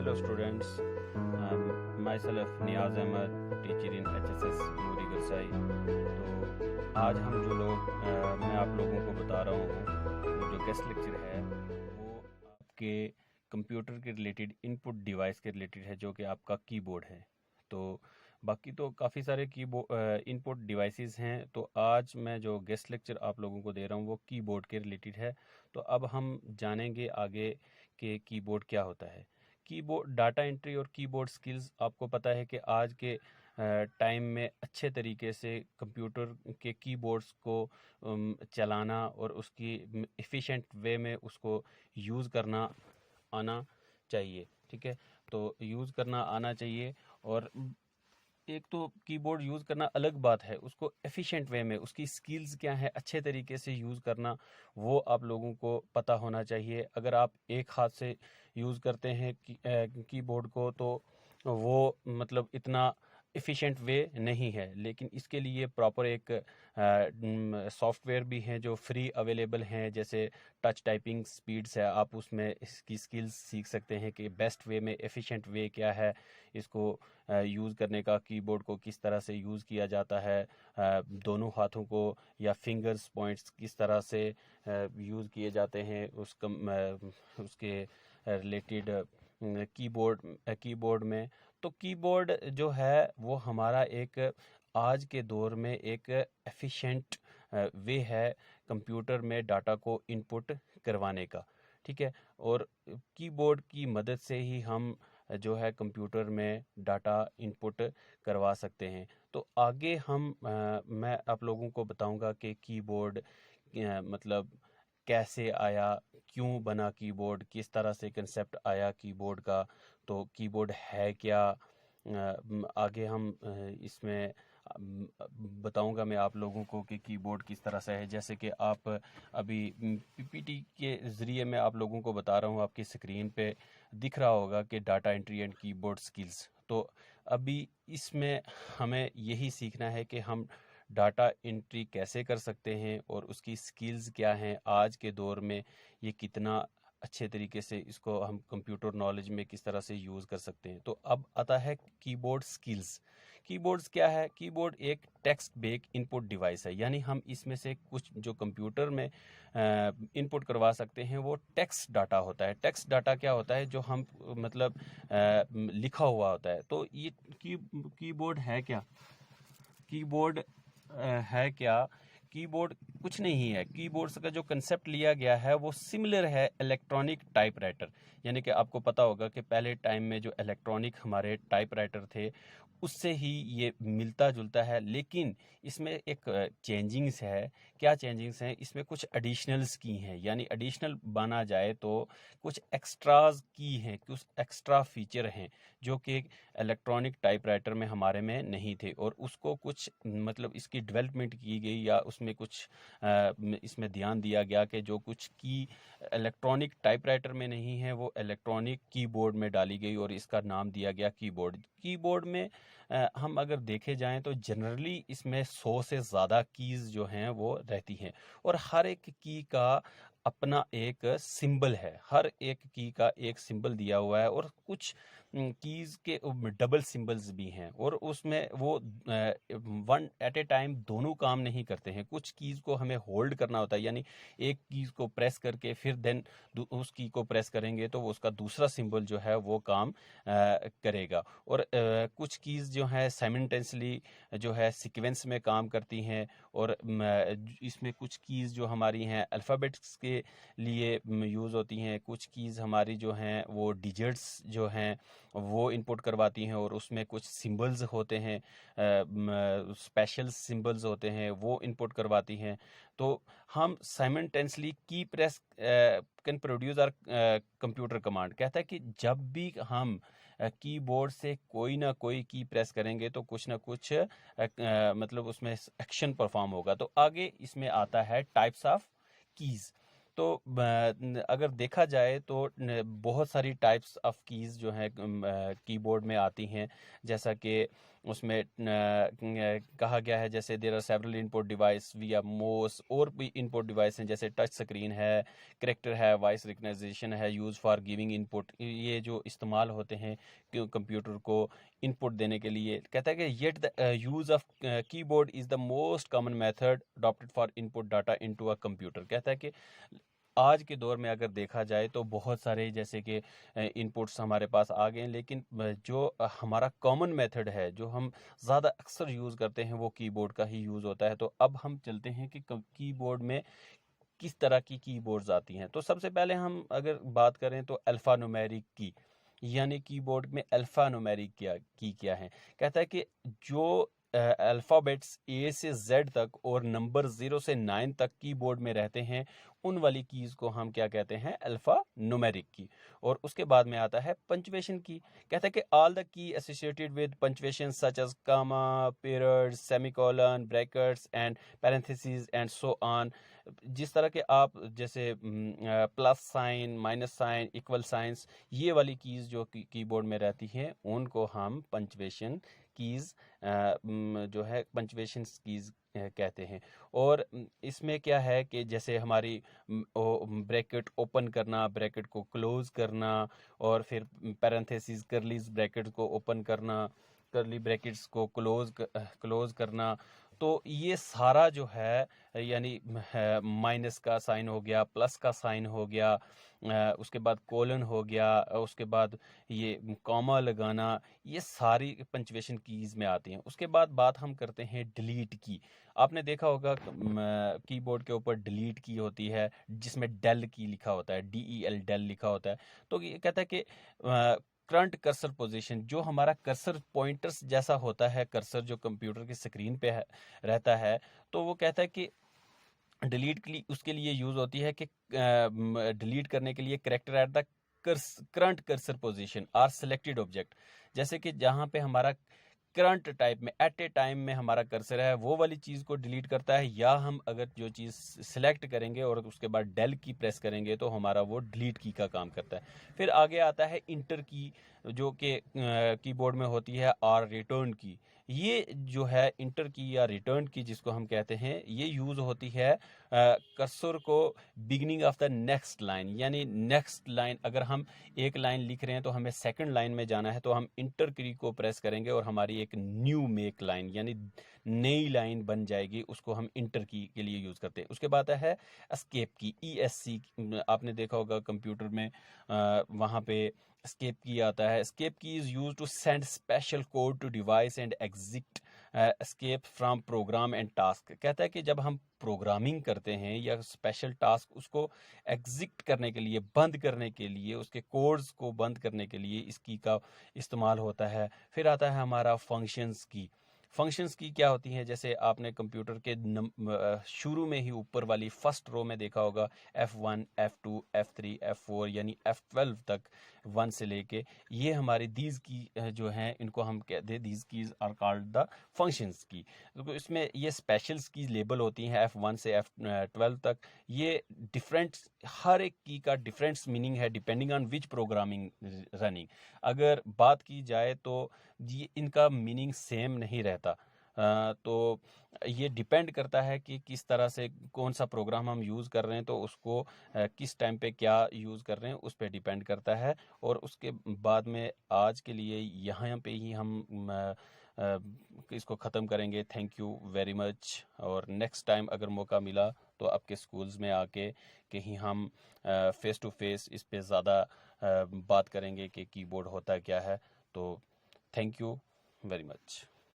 Hello students, myself Niyaz Ahmad, teacher in HSS Noori Garsai. तो आज हम जो लोग मैं आप लोगों को बता रहा हूँ, वो जो गेस्ट लेक्चर है वो आपके कंप्यूटर के रिलेटेड इनपुट डिवाइस के रिलेटेड है, जो कि आपका कीबोर्ड है। तो बाकी तो काफ़ी सारे इनपुट डिवाइसेस हैं। तो आज मैं जो गेस्ट लेक्चर आप लोगों को दे रहा हूँ वो कीबोर्ड के रिलेटेड है। तो अब हम जानेंगे आगे कि कीबोर्ड क्या होता है। कीबोर्ड डाटा एंट्री और कीबोर्ड स्किल्स, आपको पता है कि आज के टाइम में अच्छे तरीके से कंप्यूटर के कीबोर्ड्स को चलाना और उसकी एफिशिएंट वे में उसको यूज़ करना आना चाहिए। ठीक है, तो यूज़ करना आना चाहिए। और एक तो कीबोर्ड यूज़ करना अलग बात है, उसको एफिशिएंट वे में उसकी स्किल्स क्या है अच्छे तरीके से यूज़ करना, वो आप लोगों को पता होना चाहिए। अगर आप एक हाथ से यूज़ करते हैं कीबोर्ड को, तो वो मतलब इतना एफिशिएंट वे नहीं है। लेकिन इसके लिए प्रॉपर एक सॉफ्टवेयर भी हैं जो फ्री अवेलेबल हैं, जैसे टच टाइपिंग स्पीड्स है। आप उसमें इसकी स्किल्स सीख सकते हैं कि बेस्ट वे में एफिशिएंट वे क्या है इसको यूज़ करने का, कीबोर्ड को किस तरह से यूज़ किया जाता है, दोनों हाथों को या फिंगर्स पॉइंट्स किस तरह से यूज़ किए जाते हैं उसके रिलेटेड कीबोर्ड में। तो कीबोर्ड जो है वो हमारा एक आज के दौर में एक एफिशिएंट वे है कंप्यूटर में डाटा को इनपुट करवाने का। ठीक है, और कीबोर्ड की मदद से ही हम जो है कंप्यूटर में डाटा इनपुट करवा सकते हैं। तो आगे मैं आप लोगों को बताऊंगा कि कीबोर्ड मतलब कैसे आया, क्यों बना कीबोर्ड, किस तरह से कंसेप्ट आया कीबोर्ड का, तो कीबोर्ड है क्या। आगे हम इसमें बताऊंगा मैं आप लोगों को कि कीबोर्ड किस तरह से है। जैसे कि आप अभी पीपीटी के ज़रिए मैं आप लोगों को बता रहा हूँ, आपकी स्क्रीन पे दिख रहा होगा कि data entry and keyboard skills. तो अभी इसमें हमें यही सीखना है कि हम डाटा एंट्री कैसे कर सकते हैं और उसकी स्किल्स क्या हैं आज के दौर में, ये कितना अच्छे तरीके से इसको हम कंप्यूटर नॉलेज में किस तरह से यूज़ कर सकते हैं। तो अब आता है कीबोर्ड स्किल्स। कीबोर्ड्स क्या है? कीबोर्ड एक टेक्स्ट बेस्ड इनपुट डिवाइस है, यानी हम इसमें से कुछ जो कंप्यूटर में इनपुट करवा सकते हैं वो टेक्स्ट डाटा होता है। टेक्स्ट डाटा क्या होता है? जो हम मतलब लिखा हुआ होता है। तो ये कीबोर्ड है क्या? कीबोर्ड है क्या? कीबोर्ड कुछ नहीं है। कीबोर्ड का जो कंसेप्ट लिया गया है वो सिमिलर है इलेक्ट्रॉनिक टाइपराइटर। यानी कि आपको पता होगा कि पहले टाइम में जो इलेक्ट्रॉनिक हमारे टाइपराइटर थे उससे ही ये मिलता जुलता है, लेकिन इसमें एक चेंजिंग्स है। क्या चेंजिंग्स हैं? इसमें कुछ एडिशनल्स की हैं, यानी एडिशनल माना जाए तो कुछ एक्स्ट्राज की हैं, कुछ एक्स्ट्रा फीचर हैं जो कि इलेक्ट्रॉनिक टाइपराइटर में हमारे में नहीं थे, और उसको कुछ मतलब इसकी डेवलपमेंट की गई या उसमें कुछ इसमें ध्यान दिया गया कि जो कुछ की इलेक्ट्रॉनिक टाइपराइटर में नहीं है वो इलेक्ट्रॉनिक कीबोर्ड में डाली गई और इसका नाम दिया गया कीबोर्ड। कीबोर्ड में हम अगर देखे जाएं तो जनरली इसमें 100 से ज़्यादा कीज़ जो हैं वो रहती हैं, और हर एक की का अपना एक सिंबल है। हर एक की का एक सिंबल दिया हुआ है, और कुछ कीज़ के डबल सिंबल्स भी हैं, और उसमें वो वन एट ए टाइम दोनों काम नहीं करते हैं। कुछ कीज़ को हमें होल्ड करना होता है, यानी एक कीज़ को प्रेस करके फिर देन उस की को प्रेस करेंगे तो वो उसका दूसरा सिंबल जो है वो काम करेगा। और कुछ कीज़ जो है साइमल्टेनियसली जो है सीक्वेंस में काम करती हैं, और इसमें कुछ कीज़ जो हमारी हैं अल्फ़ाबेट्स के लिए यूज़ होती हैं। कुछ कीज़ हमारी जो हैं वो डिजिट्स जो हैं वो इनपुट करवाती हैं, और उसमें कुछ सिंबल्स होते हैं, स्पेशल सिंबल्स होते हैं, वो इनपुट करवाती हैं। तो हम simultaneously key press can produce or computer command. कहता है कि जब भी हम कीबोर्ड से कोई ना कोई की प्रेस करेंगे तो कुछ ना कुछ मतलब उसमें एक्शन परफॉर्म होगा। तो आगे इसमें आता है टाइप्स ऑफ कीज़। तो अगर देखा जाए तो बहुत सारी टाइप्स ऑफ कीज़ जो हैं कीबोर्ड में आती हैं, जैसा कि उसमें कहा गया है जैसे there are several input device via mouse, और भी इनपुट डिवाइस हैं जैसे टच स्क्रीन है, करेक्टर है, वॉइस रिकग्निशन है, यूज़ फॉर गिविंग इनपुट, ये जो इस्तेमाल होते हैं कंप्यूटर को इनपुट देने के लिए। कहता है कि yet the use of keyboard is the most common method adopted for input data into a computer. कहता है कि आज के दौर में अगर देखा जाए तो बहुत सारे जैसे कि इनपुट्स हमारे पास आ गए हैं, लेकिन जो हमारा कॉमन मेथड है, जो हम ज़्यादा अक्सर यूज़ करते हैं, वो कीबोर्ड का ही यूज़ होता है। तो अब हम चलते हैं कि कीबोर्ड में किस तरह की कीबोर्ड्स आती हैं। तो सबसे पहले हम अगर बात करें तो अल्फ़ा न्यूमेरिक की, यानी कीबोर्ड में अल्फ़ा न्यूमेरिक क्या है। कहता है कि जो अल्फ़ाबेट्स ए से जेड तक और नंबर 0 से 9 तक कीबोर्ड में रहते हैं, उन वाली कीज़ को हम क्या कहते हैं, अल्फ़ा न्यूमेरिक की। और उसके बाद में आता है पंचुएशन की। कहता है कि all the key associated with punctuation such as comma, period, semicolon, brackets and parenthesis and so on. जिस तरह के आप जैसे plus sign, minus sign, equal signs, ये वाली कीज़ जो कीबोर्ड में रहती हैं, उनको हम पंचुएशन कीज़ जो है पंचुएशन कीज़ कहते हैं। और इसमें क्या है कि जैसे हमारी ब्रैकेट ओपन करना, ब्रैकेट को क्लोज करना, और फिर पैरेंथेसिस कर्लीज ब्रैकेट को ओपन करना, कर्ली ब्रैकेट्स को क्लोज करना। तो ये सारा जो है, यानी माइनस का साइन हो गया, प्लस का साइन हो गया, उसके बाद कोलन हो गया, उसके बाद ये कॉमा लगाना, ये सारी पंचुएशन कीज़ में आती हैं। उसके बाद बात हम करते हैं डिलीट की। आपने देखा होगा कीबोर्ड के ऊपर डिलीट की होती है, जिसमें डेल की लिखा होता है, DEL डेल लिखा होता है। तो ये कहता है कि करंट कर्सर पोजीशन, जो हमारा कर्सर पॉइंटर्स जैसा होता है, कर्सर जो कंप्यूटर की स्क्रीन पे रहता है, तो वो कहता है कि डिलीट के लिए उसके लिए यूज़ होती है कि डिलीट करने के लिए character at the current cursor position or selected object. जैसे कि जहाँ पे हमारा करंट टाइप में एट ए टाइम में हमारा कर्सर है, वो वाली चीज़ को डिलीट करता है, या हम अगर जो चीज़ सिलेक्ट करेंगे और उसके बाद डेल की प्रेस करेंगे तो हमारा वो डिलीट की का काम करता है। फिर आगे आता है इंटर की, जो कि कीबोर्ड में होती है, और रिटर्न की। ये जो है इंटर की या रिटर्न की जिसको हम कहते हैं, ये यूज़ होती है कर्सर को beginning of the next line, यानी नेक्स्ट लाइन अगर हम एक लाइन लिख रहे हैं तो हमें सेकंड लाइन में जाना है, तो हम इंटर की को प्रेस करेंगे और हमारी एक न्यू मेक लाइन, यानी नई लाइन बन जाएगी, उसको हम इंटर की के लिए यूज़ करते हैं। उसके बाद है एस्केप की, ESC। आपने देखा होगा कंप्यूटर में वहाँ पे एस्केप की आता है। Escape key is use to send special code to device and exit escape from program and task. कहता है कि जब हम प्रोग्रामिंग करते हैं या स्पेशल टास्क उसको एग्जिट करने के लिए, बंद करने के लिए, उसके कोड्स को बंद करने के लिए इस की का इस्तेमाल होता है। फिर आता है हमारा फंक्शंस की। फंक्शंस की क्या होती है, जैसे आपने कंप्यूटर के शुरू में ही ऊपर वाली फर्स्ट रो में देखा होगा, F1, F2, F3, F4 यानी F12 तक, 1 से लेके, ये हमारी दीज की जो हैं, इनको हम कहते हैं these keys are called the functions key. तो इसमें ये स्पेशल्स की लेबल होती हैं F1 से F12 तक। ये डिफरेंट, हर एक की का डिफरेंट मीनिंग है depending on which programming running. अगर बात की जाए तो ये इनका मीनिंग सेम नहीं रहता। तो ये डिपेंड करता है कि किस तरह से कौन सा प्रोग्राम हम यूज़ कर रहे हैं, तो उसको किस टाइम पे क्या यूज़ कर रहे हैं उस पे डिपेंड करता है। और उसके बाद में आज के लिए यहाँ पे ही हम इसको ख़त्म करेंगे। Thank you very much. और नेक्स्ट टाइम अगर मौका मिला तो आपके स्कूल्स में आके कहीं हम फेस टू फेस इस पे ज़्यादा बात करेंगे कि कीबोर्ड होता क्या है। तो थैंक यू वेरी मच।